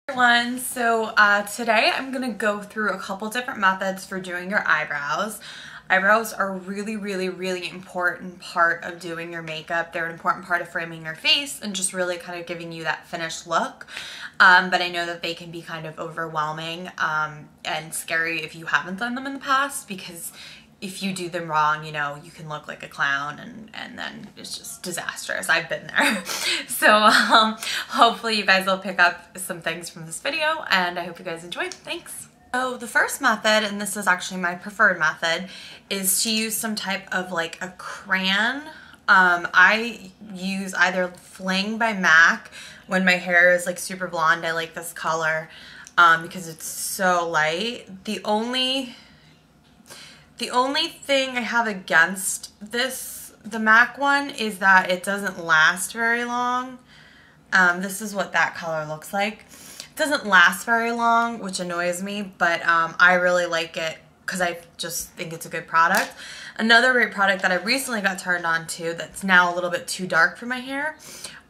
Everyone, so today I'm going to go through a couple different methods for doing your eyebrows. Eyebrows are a really important part of doing your makeup. They're an important part of framing your face and just really kind of giving you that finished look. But I know that they can be kind of overwhelming and scary if you haven't done them in the past, because if you do them wrong, you know, you can look like a clown and then it's just disastrous. I've been there. So hopefully you guys will pick up some things from this video, and I hope you guys enjoy. Thanks. So the first method, and this is actually my preferred method, is to use some type of like a crayon. I use either Fling by MAC when my hair is like super blonde. I like this color because it's so light. The only thing I have against the MAC one, is that it doesn't last very long. This is what that color looks like. It doesn't last very long, which annoys me, but I really like it because I just think it's a good product. Another great product that I recently got turned on to that's now a little bit too dark for my hair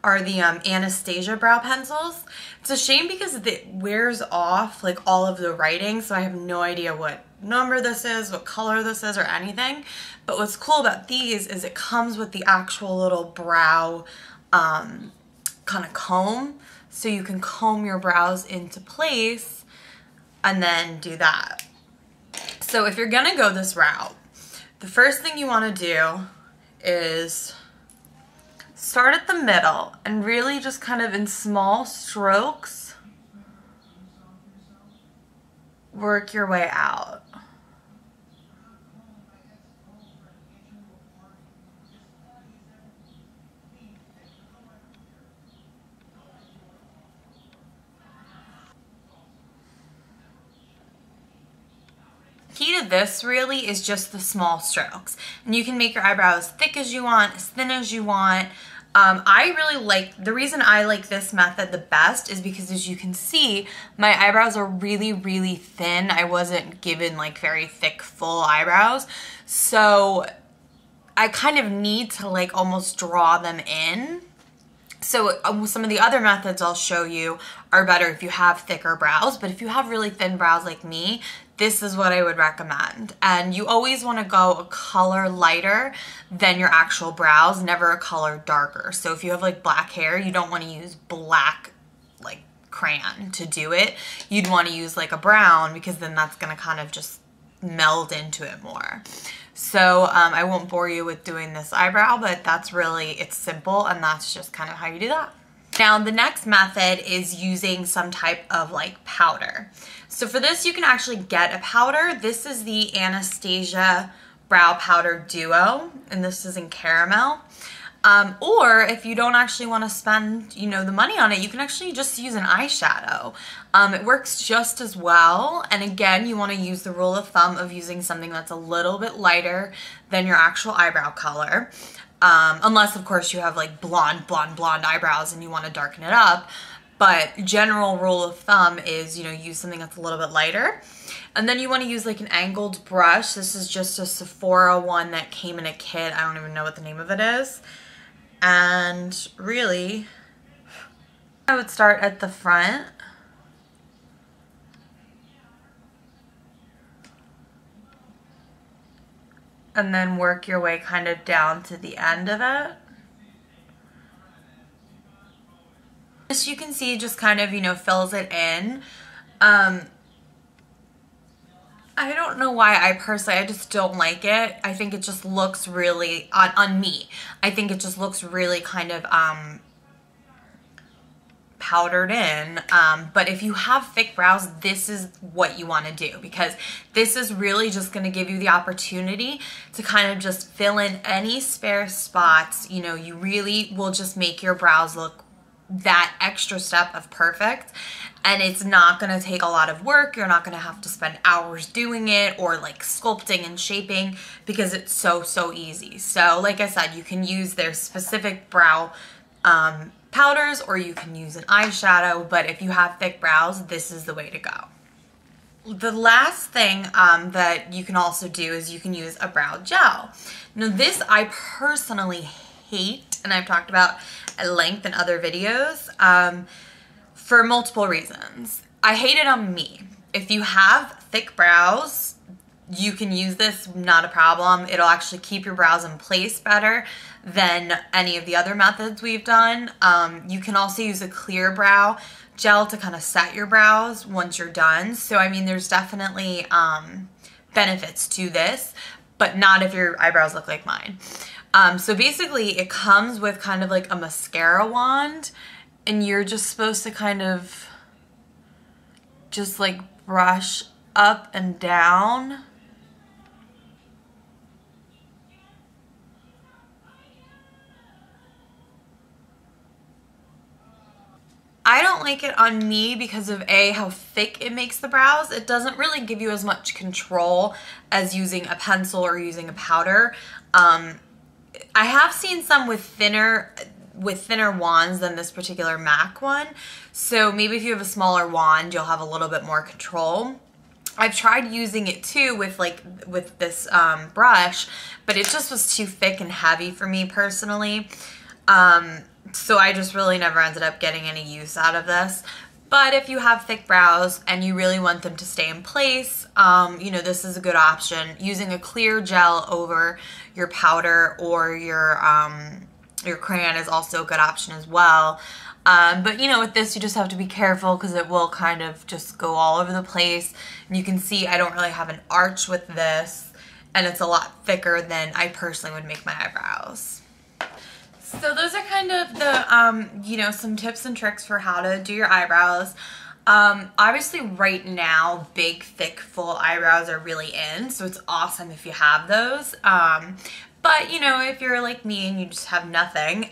are the Anastasia brow pencils. It's a shame because it wears off like all of the writing, so I have no idea what number this is, what color this is, or anything. But what's cool about these is it comes with the actual little brow kind of comb, so you can comb your brows into place and then do that. So if you're gonna go this route, the first thing you want to do is start at the middle and really just kind of in small strokes work your way out. Key to this really is just the small strokes, and you can make your eyebrow as thick as you want, as thin as you want. I really like, the reason I like this method the best is because, as you can see, my eyebrows are really thin. I wasn't given like very thick full eyebrows, so I kind of need to like almost draw them in. So some of the other methods I'll show you are better if you have thicker brows, but if you have really thin brows like me, this is what I would recommend. And you always want to go a color lighter than your actual brows, never a color darker. So if you have like black hair, you don't want to use black like crayon to do it. You'd want to use like a brown, because then that's going to kind of just meld into it more. So I won't bore you with doing this eyebrow, but that's really, it's simple, and that's just kind of how you do that. Now the next method is using some type of like powder. So for this you can actually get a powder. This is the Anastasia Brow Powder Duo, and this is in caramel. Or if you don't actually want to spend, you know, the money on it, you can actually just use an eyeshadow. It works just as well. And again, you want to use the rule of thumb of using something that's a little bit lighter than your actual eyebrow color. Unless of course you have like blonde eyebrows and you want to darken it up. But general rule of thumb is, you know, use something that's a little bit lighter. And then you want to use like an angled brush. This is just a Sephora one that came in a kit. I don't even know what the name of it is. And really, I would start at the front. And then work your way kind of down to the end of it. This, you can see, just kind of, you know, fills it in. I don't know why I just don't like it. I think it just looks really, on me, I think it just looks really kind of powdered in. But if you have thick brows, this is what you want to do, because this is really just going to give you the opportunity to kind of just fill in any spare spots. You know, you really will just make your brows look that extra step of perfect, and it's not going to take a lot of work. You're not going to have to spend hours doing it or like sculpting and shaping, because it's so easy. So like I said, you can use their specific brow powders, or you can use an eyeshadow, but if you have thick brows, this is the way to go. The last thing that you can also do is you can use a brow gel. Now this I personally hate, and I've talked about at length in other videos. for multiple reasons. I hate it on me. If you have thick brows, you can use this, not a problem. It'll actually keep your brows in place better than any of the other methods we've done. You can also use a clear brow gel to kind of set your brows once you're done. So, I mean, there's definitely benefits to this, but not if your eyebrows look like mine. So basically it comes with kind of like a mascara wand, and you're just supposed to kind of just like brush up and down. I don't like it on me because of A, how thick it makes the brows. It doesn't really give you as much control as using a pencil or using a powder. I have seen some with thinner wands than this particular MAC one. So maybe if you have a smaller wand, you'll have a little bit more control. I've tried using it too with this brush, but it just was too thick and heavy for me personally. So I just really never ended up getting any use out of this. But if you have thick brows and you really want them to stay in place, you know, this is a good option. Using a clear gel over your powder or your crayon is also a good option as well. But you know, with this you just have to be careful because it will kind of just go all over the place. And you can see I don't really have an arch with this, and it's a lot thicker than I personally would make my eyebrows. So those are kind of the, you know, some tips and tricks for how to do your eyebrows. Obviously right now, big, thick, full eyebrows are really in, so it's awesome if you have those. But, you know, if you're like me and you just have nothing,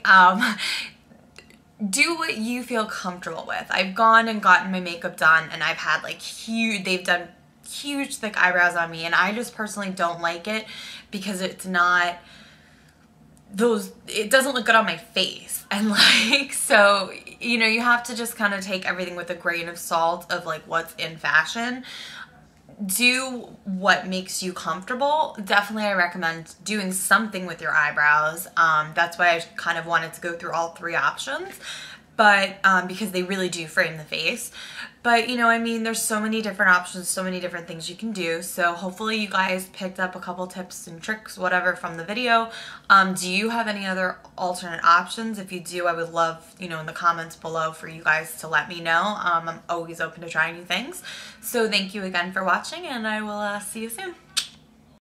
do what you feel comfortable with. I've gone and gotten my makeup done, and I've had like they've done huge, thick eyebrows on me, and I just personally don't like it because it's not... it doesn't look good on my face, and like, so, you know, you have to just kind of take everything with a grain of salt of like what's in fashion. Do what makes you comfortable. Definitely I recommend doing something with your eyebrows. That's why I kind of wanted to go through all three options, but because they really do frame the face. But, you know, I mean, there's so many different options, so many different things you can do. So hopefully you guys picked up a couple tips and tricks, whatever, from the video. Do you have any other alternate options? If you do, I would love, you know, in the comments below for you guys to let me know. I'm always open to trying new things. So thank you again for watching, and I will see you soon.